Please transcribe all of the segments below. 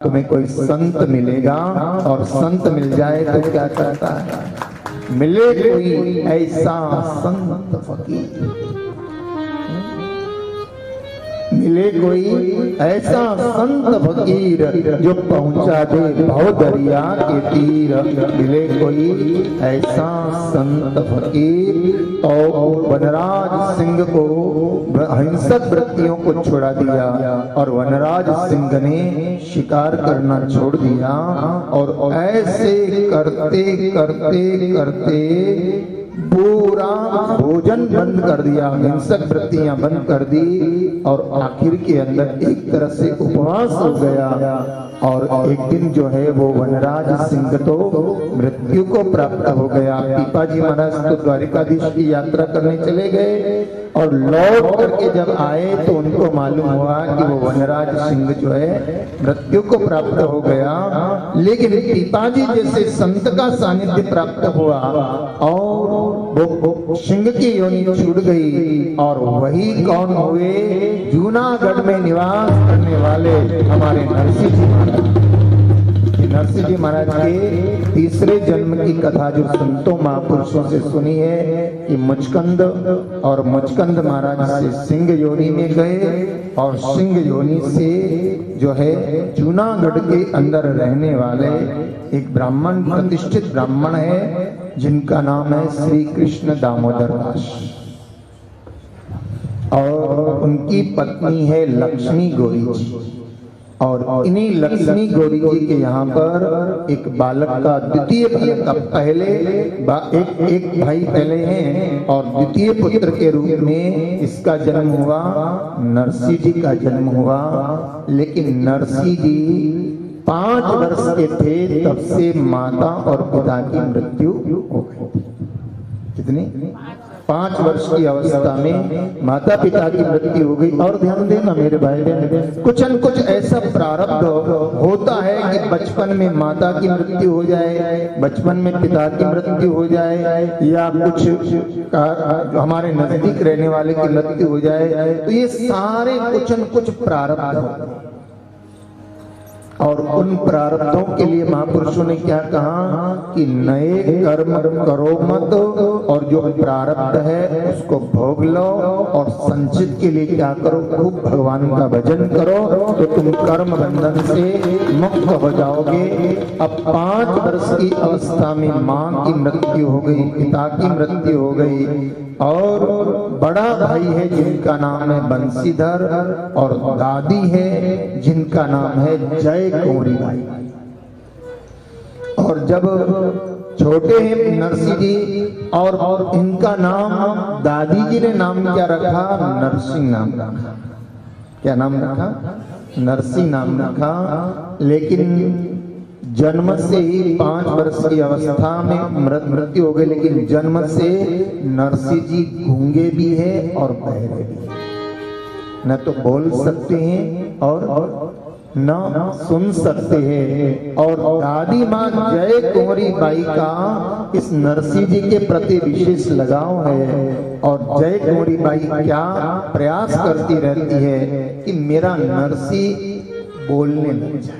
तुम्हें कोई संत मिलेगा और संत मिल जाए तो क्या करता है, मिले कोई ऐसा संत फकीर, मिले कोई ऐसा संत फकीर जो पहुंचा दे भव दरिया के तीर, मिले कोई ऐसा संत फकीर। तो वनराज सिंह को हिंसक वृत्तियों को छुड़ा दिया और वनराज सिंह ने शिकार करना छोड़ दिया और ऐसे करते करते करते पूरा भोजन बंद कर दिया, हिंसक वृत्तियां बंद कर दी और आखिर के अंदर एक तरह से उपवास हो गया। और एक दिन जो है वो वनराज सिंह तो मृत्यु को प्राप्त हो गया। पीपाजी महाराज तो द्वारिकाधीश की यात्रा करने चले गए और लौट करके जब आए तो उनको मालूम हुआ कि वो वनराज सिंह जो है मृत्यु को प्राप्त हो गया। लेकिन पीपाजी जैसे संत का सानिध्य प्राप्त हुआ और वो सिंह की योनि छूट गई और वही कौन हुए, जूनागढ़ में निवास करने वाले हमारे नरसिंह जी महाराज। नरसिंह जी महाराज के तीसरे जन्म की कथा जो संतों महापुरुषों से सुनी है कि मुचकंद और मुचकंद महाराज से सिंह योनि में गए और सिंह योनि से जो है जूनागढ़ के अंदर रहने वाले एक ब्राह्मण, प्रतिष्ठित ब्राह्मण है जिनका नाम है श्री कृष्ण दामोदर दास और उनकी पत्नी है लक्ष्मी गौरी जी। और इन्हीं लक्ष्मी गौरी जी के यहाँ पर एक बालक का, द्वितीय बालक का, पहले एक भाई पहले हैं और द्वितीय पुत्र के रूप में इसका जन्म हुआ, नरसिंह जी का जन्म हुआ। लेकिन नरसिंह जी 5 वर्ष के थे तब से माता और पिता की मृत्यु हो गई। कितनी? 5 वर्ष की अवस्था में माता पिता की मृत्यु हो गई। और ध्यान देना मेरे भाई बहन, कुछ न कुछ ऐसा प्रारब्ध होता है कि बचपन में माता की मृत्यु हो जाए, बचपन में पिता की मृत्यु हो जाए या कुछ हमारे नजदीक रहने वाले की मृत्यु हो जाए। तो ये सारे कुछ न कुछ प्रारब्ध होते हैं और उन प्रारब्धों के लिए महापुरुषों ने क्या कहा कि नए कर्म करो मत और जो प्रारब्ध है उसको भोग लो और संचित के लिए क्या करो, खूब भगवान का भजन करो तो तुम कर्म बंधन से मुक्त हो जाओगे। अब 5 वर्ष की अवस्था में माँ की मृत्यु हो गई, पिता की मृत्यु हो गई और बड़ा भाई है जिनका नाम है बंसीधर और दादी है जिनका नाम है जय कुंवरी बाई। और जब छोटे हैं नरसिंह जी और इनका नाम दादी जी ने नाम क्या रखा, नरसिंह नाम रखा। क्या नाम रखा? नरसिंह नाम रखा। लेकिन जन्म से ही 5 वर्ष की अवस्था में मृत्यु हो गई। लेकिन जन्म से नरसिंह जी गूंगे भी है और बहरे भी, न तो बोल सकते हैं और न सुन सकते हैं। और दादी माँ जय कुंवरी बाई का इस नरसिंह जी के प्रति विशेष लगाव है और जय कुंवरी बाई क्या प्रयास करती रहती है कि मेरा नरसिंह बोलने लग जाए,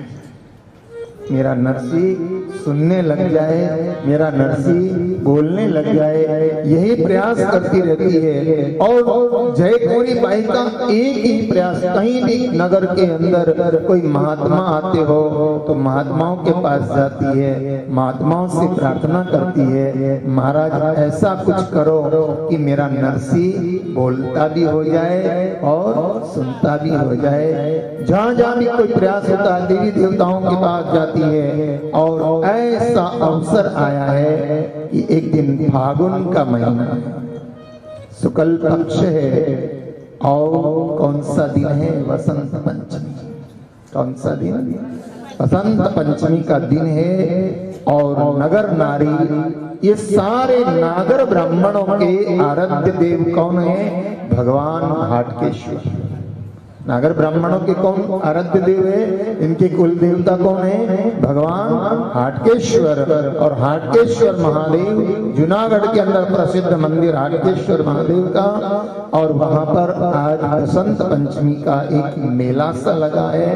मेरा नरसिंह सुनने लग जाए, मेरा नरसिंह बोलने लग जाए, यही प्रयास करती रहती है। और जय कुंवरी बाई का एक ही प्रयास, कहीं भी नगर के अंदर कोई महात्मा आते हो तो महात्माओं के पास जाती है, महात्माओं से प्रार्थना करती है, महाराज ऐसा कुछ करो कि मेरा नरसिंह बोलता भी हो जाए और सुनता भी हो जाए। जहाँ जहाँ भी कोई प्रयास होता है देवी देवताओं के पास जाती है। और ऐसा अवसर आया है कि एक दिन फागुन का महीना, शुक्ल पक्ष है और कौन सा दिन है, वसंत पंचमी। कौन सा दिन? वसंत पंचमी का दिन है। और नगर नारी, ये सारे नागर ब्राह्मणों के आराध्य देव कौन है? भगवान हाटकेश्वर। नागर ब्राह्मणों के कौन आराध्य देव है? इनके कुल देवता कौन है? भगवान हाटकेश्वर। और हाटकेश्वर महादेव जूनागढ़ के अंदर प्रसिद्ध मंदिर हाटकेश्वर महादेव का। और वहां पर आज बसंत पंचमी का एक मेला सा लगा है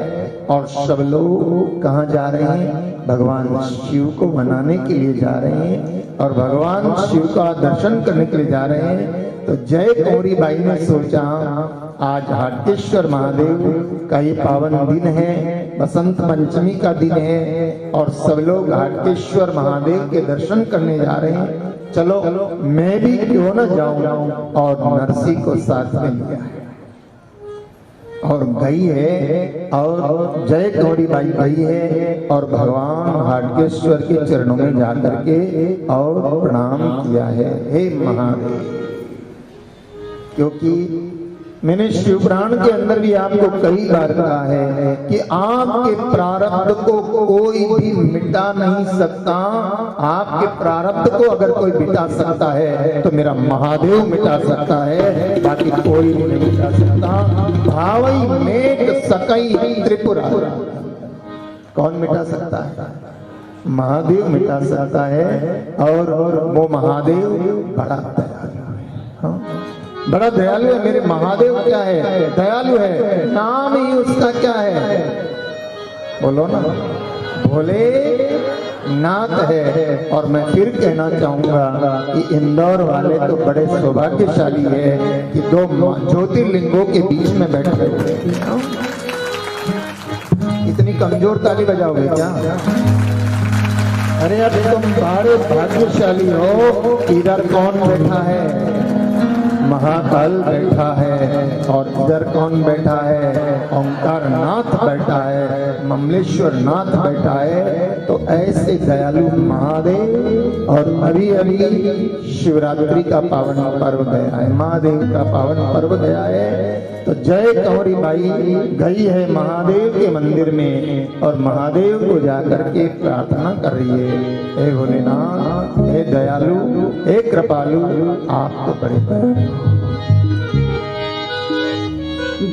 और सब लोग कहाँ जा रहे हैं? भगवान शिव को मनाने के लिए जा रहे हैं और भगवान शिव का दर्शन करने के लिए जा रहे हैं। तो जय कौरी बाई ने सोचा आज हाटकेश्वर महादेव का ये पावन दिन है, बसंत पंचमी का दिन है और सब लोग हाटकेश्वर महादेव के दर्शन करने जा रहे हैं, चलो मैं भी क्यों न जाऊं। और नरसी को साथ में लिया है और गई है और जय गौरी बाई गई है और भगवान हाटकेश्वर के चरणों में जाकर के और प्रणाम किया है, हे महादेव। क्योंकि मैंने शिव पुराण के अंदर भी आपको कई बार कहा है कि आपके प्रारब्ध को कोई भी मिटा नहीं सकता। आपके प्रारब्ध को अगर कोई मिटा सकता है तो मेरा महादेव मिटा सकता है, बाकी कोई नहीं मिटा सकता। भावई मेट सकई त्रिपुरा, कौन मिटा सकता है? महादेव मिटा सकता है। और वो महादेव बड़ा दयालु है, बड़ा दयालु है। मेरे महादेव क्या है? दयालु है। नाम ही उसका क्या है? बोलो ना, भोले नाथ है। और मैं फिर कहना चाहूंगा कि इंदौर वाले तो बड़े सौभाग्यशाली है कि दो ज्योतिर्लिंगों के बीच में बैठे हुए। इतनी कमजोर ताली बजाओगे क्या? अरे अब तुम बड़े भाग्यशाली हो। इधर कौन बैठा है? महाकाल बैठा है और इधर कौन बैठा है? ओंकार नाथ बैठा है, ममलेश्वर नाथ बैठा है। तो ऐसे दयालु महादेव। और अभी अभी शिवरात्रि का पावन पर्व गया है, महादेव का पावन पर्व गया है। तो जय कौरी बाई गई है महादेव के मंदिर में और महादेव को जाकर के प्रार्थना कर रही है, हे भोलेनाथ, हे दयालु, हे कृपालु, आप तो बड़े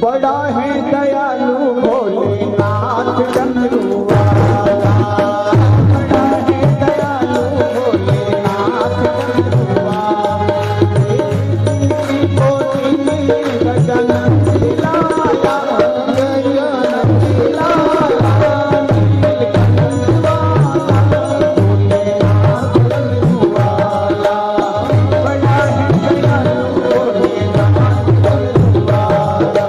बड़ा है दयालु भोलेनाथ डमरू वाला, बड़ा है दयालु भोलेनाथ डमरू वाला। गगन खिलाया, गगन खिलाया, भोलेनाथ डमरू वाला। बड़ा है दयालु भोलेनाथ डमरू वाला।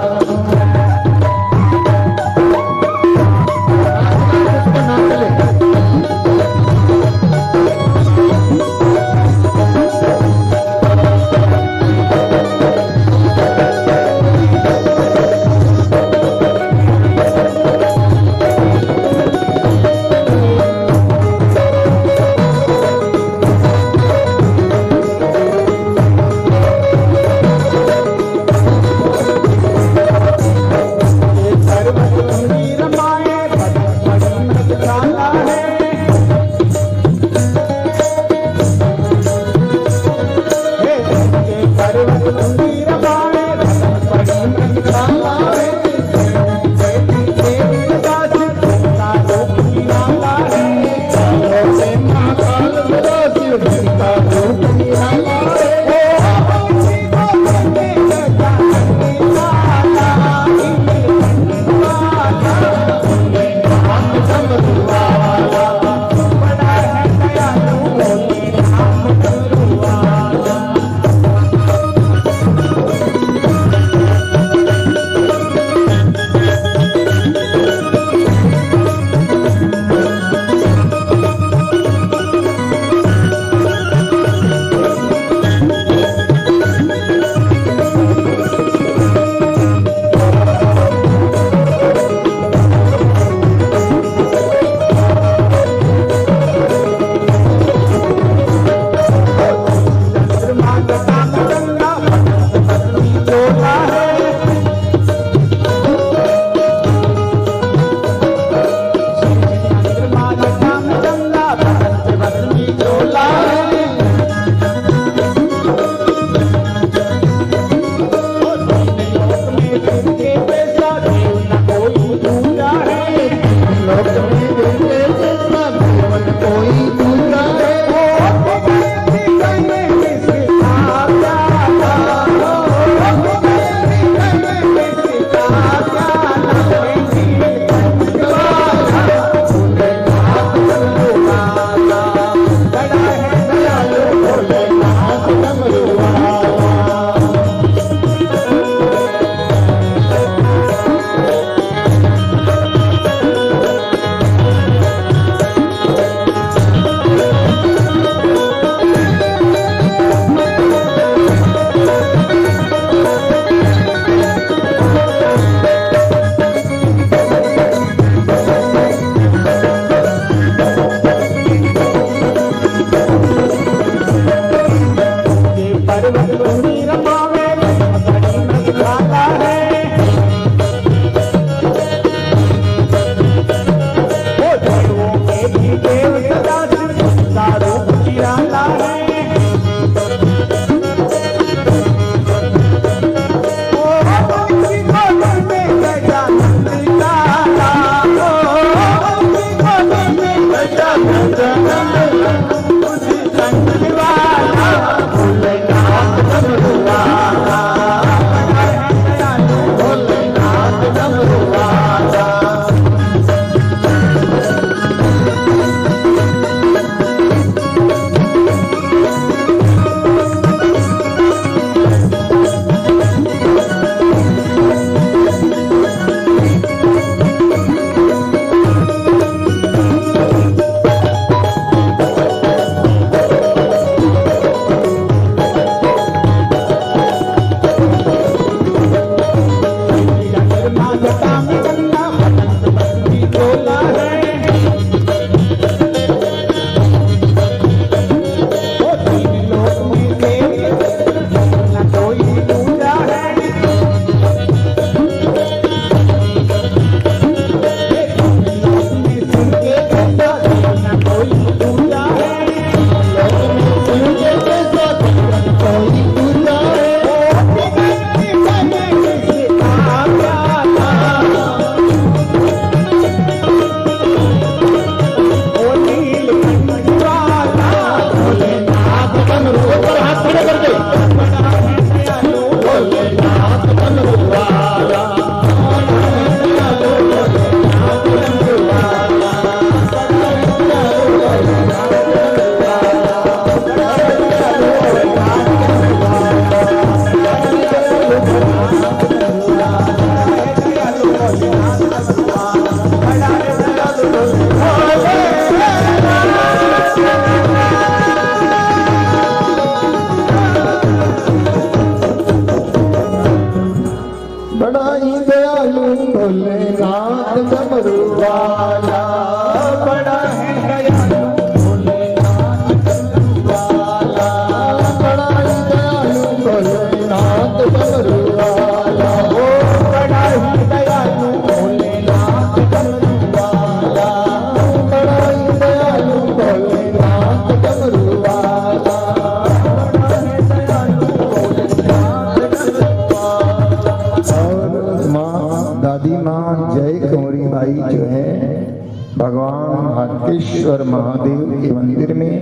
भगवान हाटकेश्वर महादेव के मंदिर में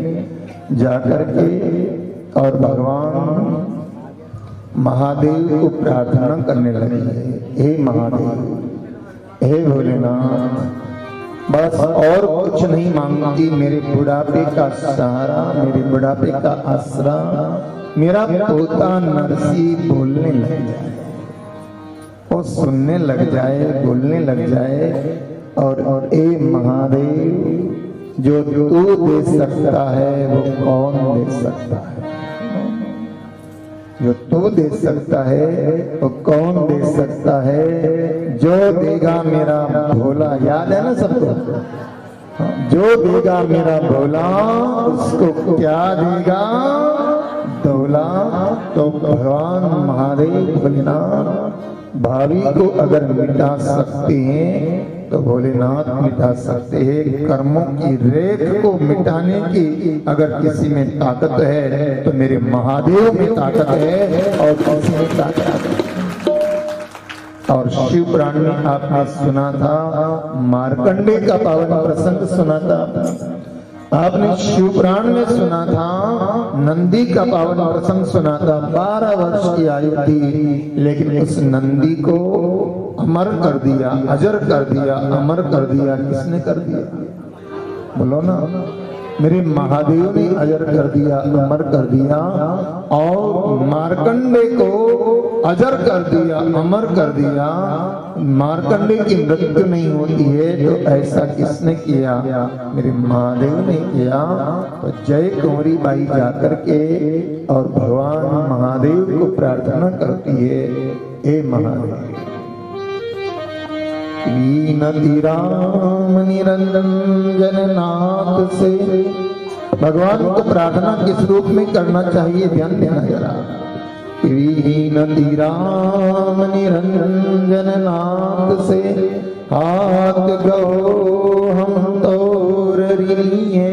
जाकर के और भगवान महादेव को प्रार्थना करने लगी, हे महादेव, हे भोलेनाथ, बस और कुछ नहीं मांगती, मेरे बुढ़ापे का सहारा, मेरे बुढ़ापे का आसरा मेरा पोता नरसी बोलने लग जाए, वो सुनने लग जाए, बोलने लग जाए। और ए महादेव, जो तू दे सकता है वो कौन दे सकता है, जो तू दे सकता है वो कौन दे सकता है, जो देगा मेरा भोला, याद है ना सबको, जो देगा मेरा भोला उसको क्या देगा, दौला। तो भगवान महादेव भोलेनाथ भावी को अगर मिटा सकते हैं तो भोलेनाथ मिटा सकते हैं। कर्मों की रेख को मिटाने की अगर किसी में ताकत है तो मेरे महादेव में ताकत है, और किसी में ताकत है। और शिव पुराण में आपने सुना था, मार्कंडे का पावन प्रसंग सुना था आपने, शिव पुराण में सुना था, नंदी का पावन प्रसंग सुना था। 12 वर्ष की आयु थी, लेकिन उस नंदी को अमर कर दिया, अजर कर दिया, अमर कर दिया। किसने कर दिया, बोलो ना, मेरे महादेव ने अजर कर दिया, अमर कर दिया। और मार्कंडे को अजर कर दिया, अमर कर दिया। मार्कंडे की मृत्यु नहीं होती है तो ऐसा किसने किया, मेरे महादेव ने किया। तो जय कुंवरी बाई जाकर के और भगवान महादेव को प्रार्थना करती है, हे महादेव, वीनति राम निरंजन नाथ से। भगवान को प्रार्थना किस रूप में करना चाहिए, ध्यान देना जरा। वीनति राम निरंजन नाथ से, हाथ गो हम तोर रिए,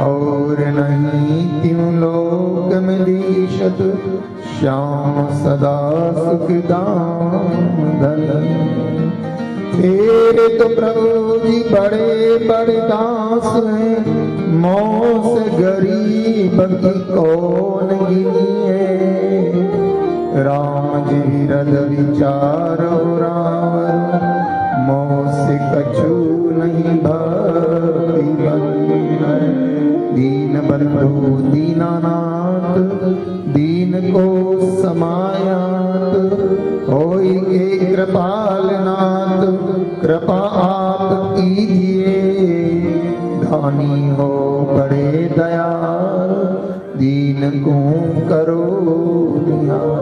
और नहीं क्यों लोक में दीशत, श्याम सदा सुखदाम धन। तेरे तो प्रभु जी बड़े बड़े दास हैं, मौत गरीब की कौन गिनिए। राम जी रद विचारो रावर, मौत कछु नहीं भक्ति बन। दीन बंधु दीनानाथ, दीन को समायात, होई के कृपालनाथ, कृपा आप कीजिए। दानी हो बड़े दयाल, दीन को करो दयाल।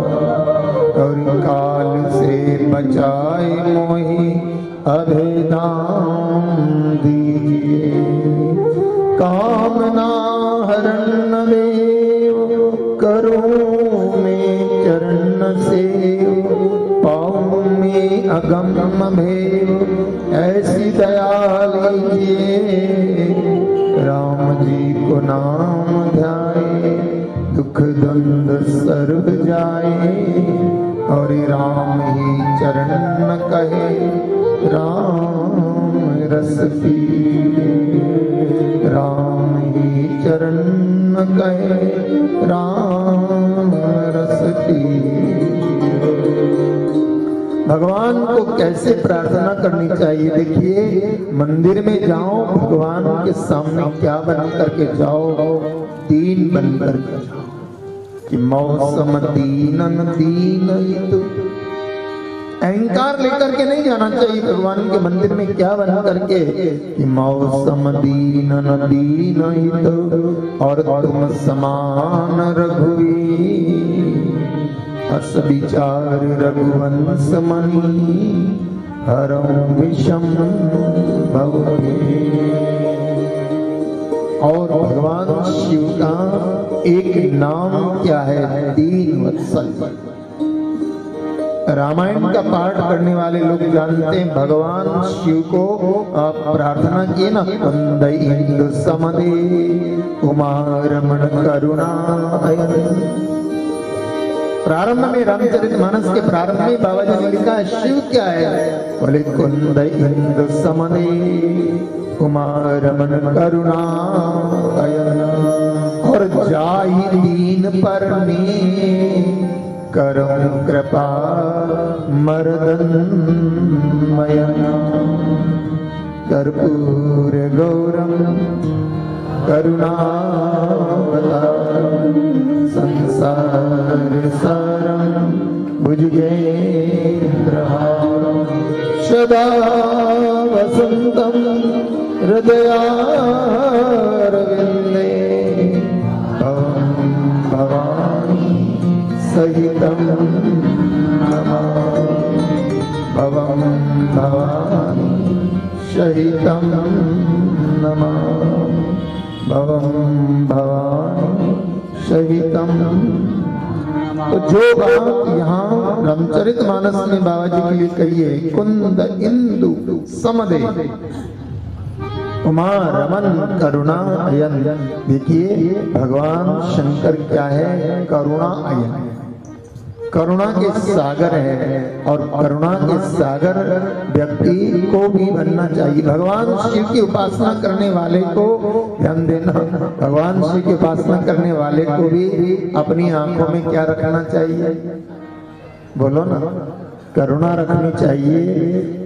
और काल से बचाए मोहि, अभेदाम दीजिए। कामना हरण देव, करो में चरण सेव। पाँव में अगम भेव, ऐसी दया लीजिए। राम जी को नाम ध्याए, दुख द्वंद सर्व जाए। और राम ही चरण कहे, राम रस पीए। राम ही चरण कहे, राम रस पीए। भगवान को कैसे प्रार्थना करनी चाहिए, देखिए। मंदिर में जाओ, भगवान के सामने क्या बन करके जाओ, दीन बन करके जाओ। कि मौसम दीनन दीन, अहंकार लेकर के नहीं जाना चाहिए भगवान के मंदिर में। क्या बना करके कि मौसम दीनन दीन हित, और तुम समान रघुवीर। अस विचार रघुवंश मणि, हरं विषम भवभीर। और भगवान शिव का एक नाम क्या है, दीन वत्सल। रामायण का पाठ करने वाले लोग जानते हैं, भगवान शिव को प्रार्थना किए ना, कंद इंदु समदे उमा रमण करुणायन। प्रारंभ में रामचरितमानस के प्रारंभ में बाबा जी ने लिखा है शिव क्या है, बोले कुंद इंद्र समने उमा रमन करुणा अयन और जाहि दीन पर करम कृपा मर्दन मयन कर्पूर गौरम करुणावतारम संसार सारम भुजगेन्द्रहारम सदा वसंतम हृदयारविंदे भवं भवानी सहितं नमामि भवं भवानी सहितं नमामि भवं भवानी सहितं। तो जो बात यहाँ रामचरितमानस में बाबा जी के लिए कही है, कुंद इंदु समदे उमा रमन करुणा अयन, देखिए भगवान शंकर क्या है, करुणा अयन, करुणा के सागर है। और करुणा के सागर व्यक्ति को भी बनना चाहिए। भगवान शिव की उपासना करने वाले को ध्यान देना, भगवान शिव की उपासना करने वाले को भी अपनी आंखों में क्या रखना चाहिए, बोलो ना, करुणा रखनी चाहिए।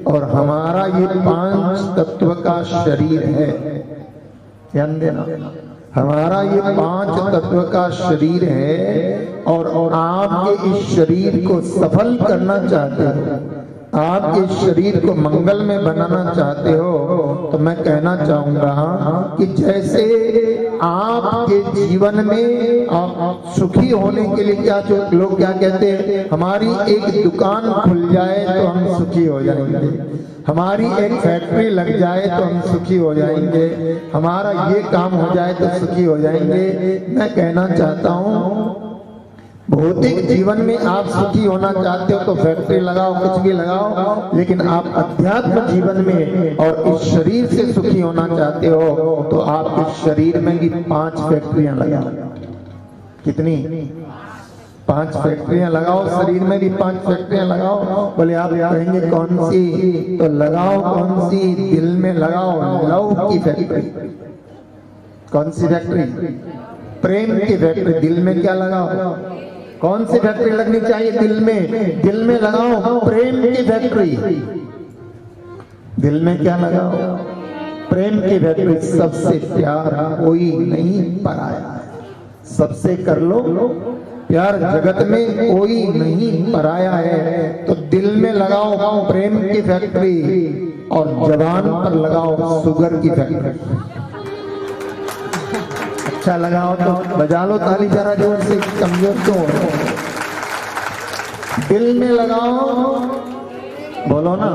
और हमारा ये 5 तत्व का शरीर है, ध्यान देना, हमारा ये 5 तत्व का शरीर है। और आपके इस शरीर को सफल करना चाहते हो, आपके शरीर को मंगल में बनाना चाहते हो, तो मैं कहना चाहूंगा कि जैसे आपके जीवन में आप सुखी होने के लिए क्या, जो लोग क्या कहते हैं, हमारी एक दुकान खुल जाए तो हम सुखी हो जाएंगे, हमारी एक फैक्ट्री लग जाए तो हम सुखी हो जाएंगे, हमारा ये काम हो जाए तो सुखी हो जाएंगे। मैं कहना चाहता हूँ भौतिक जीवन में आप सुखी होना चाहते हो तो फैक्ट्री लगाओ, कुछ भी लगाओ, लेकिन आप अध्यात्म जीवन में और इस शरीर से सुखी होना चाहते हो तो आप इस शरीर में भी 5 फैक्ट्रियां लगाओ। कितनी? 5 फैक्ट्रियां लगाओ, शरीर में भी 5 फैक्ट्रियां लगाओ। बोले आप कहेंगे कौन सी, तो लगाओ कौन सी, दिल में लगाओ लव की फैक्ट्री। कौन सी फैक्ट्री? प्रेम की फैक्ट्री। दिल में क्या लगाओ, कौन सी फैक्ट्री लगनी चाहिए दिल में? दिल में लगाओ प्रेम की फैक्ट्री। दिल में क्या लगाओ? प्रेम की फैक्ट्री। सबसे प्यारा कोई नहीं पराया है, सबसे कर लो प्यार, जगत में कोई नहीं पराया है। तो दिल में लगाओ प्रेम की फैक्ट्री और जबान पर लगाओ शुगर की फैक्ट्री। अच्छा लगाओ तो बजा लो ताली जरा जोर से, कमजोर क्यों हो? दिल में लगाओ, बोलो ना,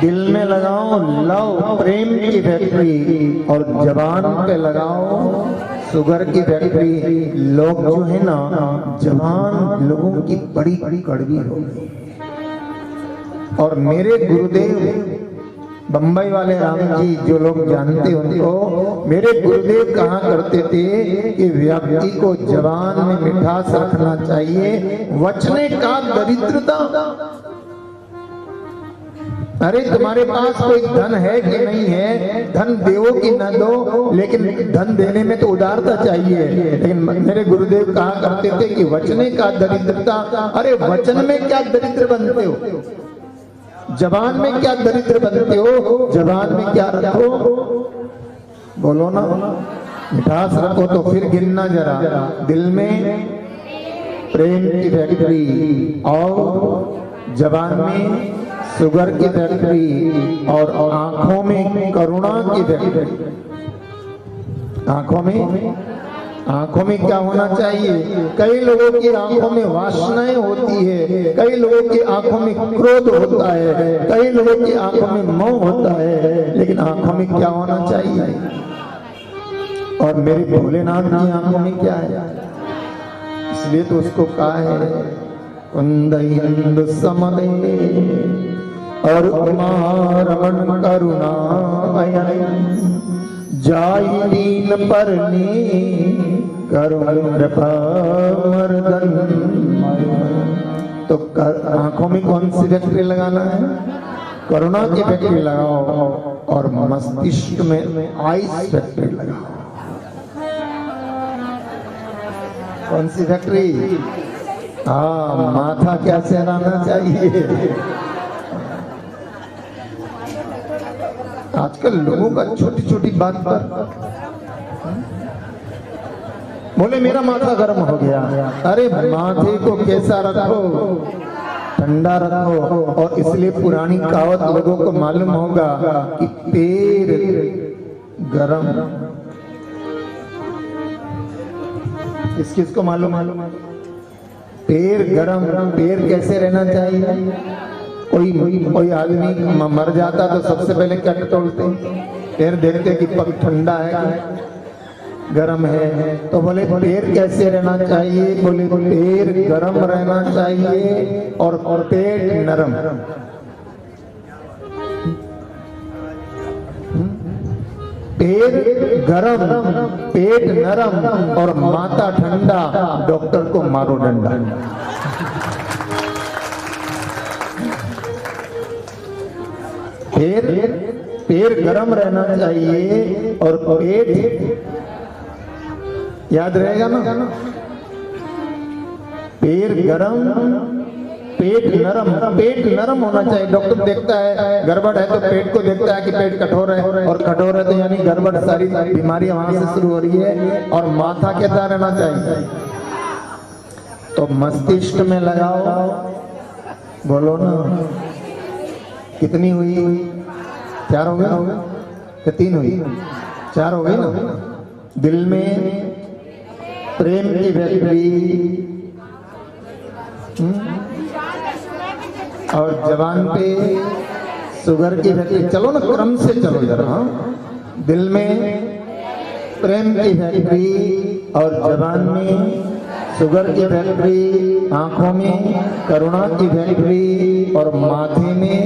दिल में लगाओ लव प्रेम की फैक्ट्री और जबान पे लगाओ शुगर की फैक्ट्री। लोग जो है ना, जबान लोगों की बड़ी बड़ी कड़वी हो गई। और मेरे गुरुदेव बंबई वाले राम जी, जो लोग जानते हैं उनको, मेरे गुरुदेव कहा करते थे कि व्यक्ति को जबान में मिठास रखना चाहिए, वचने का दरिद्रता। अरे तुम्हारे पास कोई धन है कि नहीं है, धन देवो कि न दो, लेकिन धन देने में तो उदारता चाहिए। लेकिन मेरे गुरुदेव कहा करते थे कि वचने का दरिद्रता। अरे वचन में क्या दरिद्र बनते हो, जबान में क्या दरिद्र बनते हो? जबान में क्या रखो, बोलो ना, मिठास रखो। तो फिर गिनना जरा, दिल में प्रेम की फैक्ट्री और जबान में शुगर की फैक्ट्री और आंखों में करुणा की फैक्ट्री। आंखों में क्या होना चाहिए? कई लोगों की आंखों में वासनाएं होती है, कई लोगों की आंखों में क्रोध होता है, कई लोगों की आंखों में मोह होता है, लेकिन आंखों में क्या होना चाहिए? और मेरे भोलेनाथ की आंखों में क्या है? इसलिए तो उसको कहा है कुंद इंदु समदे और उमा रमन करुणा अयन, जाई दीन परनी करुण कृपा मर्दन। तो आंखों में कौन सी फैक्ट्री लगाना है? करुणा की फैक्ट्री लगाओ और मस्तिष्क में आइस फैक्ट्री लगाओ। कौन सी फैक्ट्री? हाँ, माथा क्या सहलाना चाहिए। आजकल लोगों का छोटी छोटी बात पर बोले मेरा माथा गर्म हो गया। अरे माथे को कैसा रखो? ठंडा रखो। और इसलिए पुरानी कहावत लोगों को मालूम होगा कि पैर गरम, किस किस को मालूम? पैर गरम। पैर कैसे रहना चाहिए? कोई आदमी मर जाता तो सबसे पहले क्या टटोलते? पैर देखते कि पग ठंडा है गरम है। तो बोले पैर कैसे रहना चाहिए? बोले पैर गरम रहना चाहिए और पेट नरम। पैर गरम, पेट नरम और माथा ठंडा। डॉक्टर को मारो डंडा। पैर गरम रहना चाहिए और पेट याद रहेगा ना? पैर गरम, पेट नरम। पेट नरम होना चाहिए। डॉक्टर देखता है गड़बड़ है तो पेट को देखता है कि पेट कठोर है, और कठोर है तो यानी गड़बड़, सारी बीमारियां वहां से शुरू हो रही है। और माथा कैसा रहना चाहिए? तो मस्तिष्क में लगाओ। बोलो ना, कितनी हुई? 4 हो गए कि 3 हुई? 4 हो गई ना। दिल में प्रेम की फैक्ट्री और जवान पे शुगर की फैक्ट्री। चलो ना, क्रम से चलो जरा। दिल में प्रेम की फैक्ट्री और जवान में शुगर की फैक्ट्री, आंखों में करुणा की फैक्ट्री और माथे में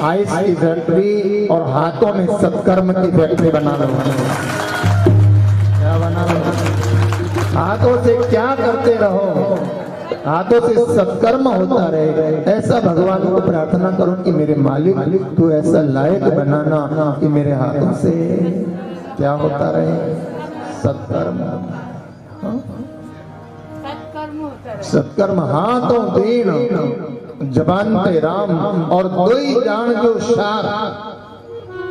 आइस की फैक्ट्री और हाथों में सत्कर्म की फैक्ट्री बना लो। क्या बना लो? हाथों से क्या करते रहो, हाथों से सत्कर्म होता रहे। ऐसा भगवान को प्रार्थना करो कि मेरे मालिक तू ऐसा लायक बनाना कि मेरे हाथों से क्या होता रहे? सत्कर्म। सत्कर्म। हाथों दीन जबान पे राम और दोई जान जो शार।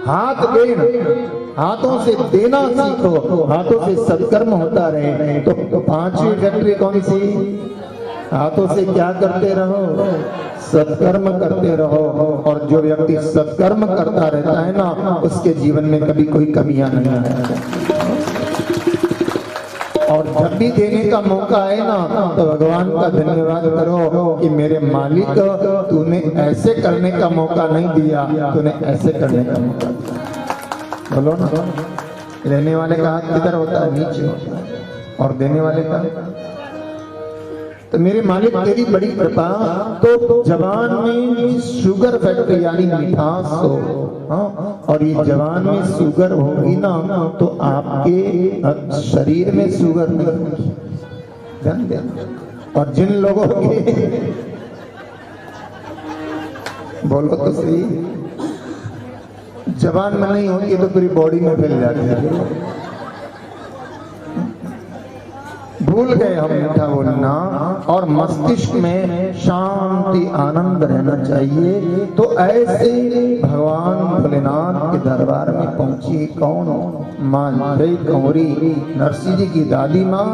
हाथ देन, हाथों से देना सीखो, हाथों से सत्कर्म होता रहे। तो 5वीं फैक्ट्री कौन सी? हाथों से क्या करते रहो? सत्कर्म करते रहो। और जो व्यक्ति सत्कर्म करता रहता है ना, उसके जीवन में कभी कोई कमियां नहीं आती। और जब भी देने का मौका है ना, तो भगवान का धन्यवाद करो कि मेरे मालिक तूने ऐसे करने का मौका नहीं दिया, तूने ऐसे करने का मौका दिया। बोलो ना। रहने वाले का हाथ किधर होता है? नीचे होता है। और देने वाले का? तो मेरे मालिक तेरी बड़ी कृपा। तो जवान में शुगर फैक्ट्री यानी मिठास हो, हाँ, और ये जवान में शुगर होगी ना तो आपके शरीर में शुगर नहीं होगी। ध्यान देना। और जिन लोगों के बोलो तो सही, जवान में नहीं होगी तो पूरी बॉडी में फैल जाती है। भूल गए हम मीठा बोलना। और मस्तिष्क में शांति आनंद रहना चाहिए। तो ऐसे भगवान भोलेनाथ के दरबार में पहुंची कौन? मां जय कंवरी, नरसिंह जी की दादी माँ।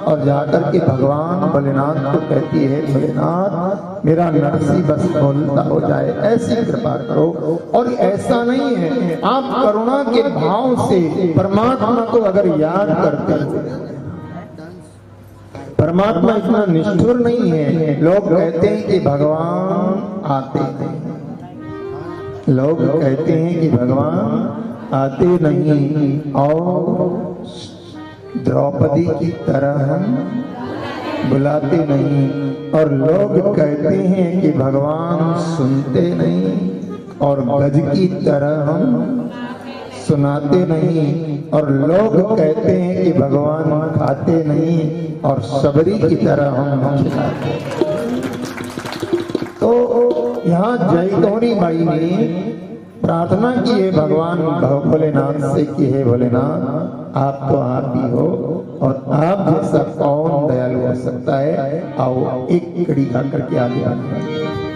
और जाकर के भगवान भोलेनाथ को कहती है, भोलेनाथ मेरा नरसिंह बस बोलता हो जाए, ऐसी कृपा करो। और ऐसा नहीं है, आप करुणा के भाव से परमात्मा को अगर याद करते हो, परमात्मा इतना निष्ठुर नहीं है। लोग कहते हैं कि भगवान आते नहीं, लोग कहते हैं कि भगवान आते नहीं, और द्रौपदी की तरह हम बुलाते नहीं। और लोग कहते हैं कि भगवान सुनते नहीं, और गज की तरह हम सुनाते नहीं, और लोग कहते हैं कि भगवान खाते नहीं और सबरी की तरह हम खिलाते। तो यहाँ जयगौरी बाई ने प्रार्थना की है भगवान भोलेनाथ से कि हे भोलेनाथ, आप तो आप ही हो और आप जैसा कौन दयालु हो सकता है। आओ एक कड़ी खा करके आगे आगे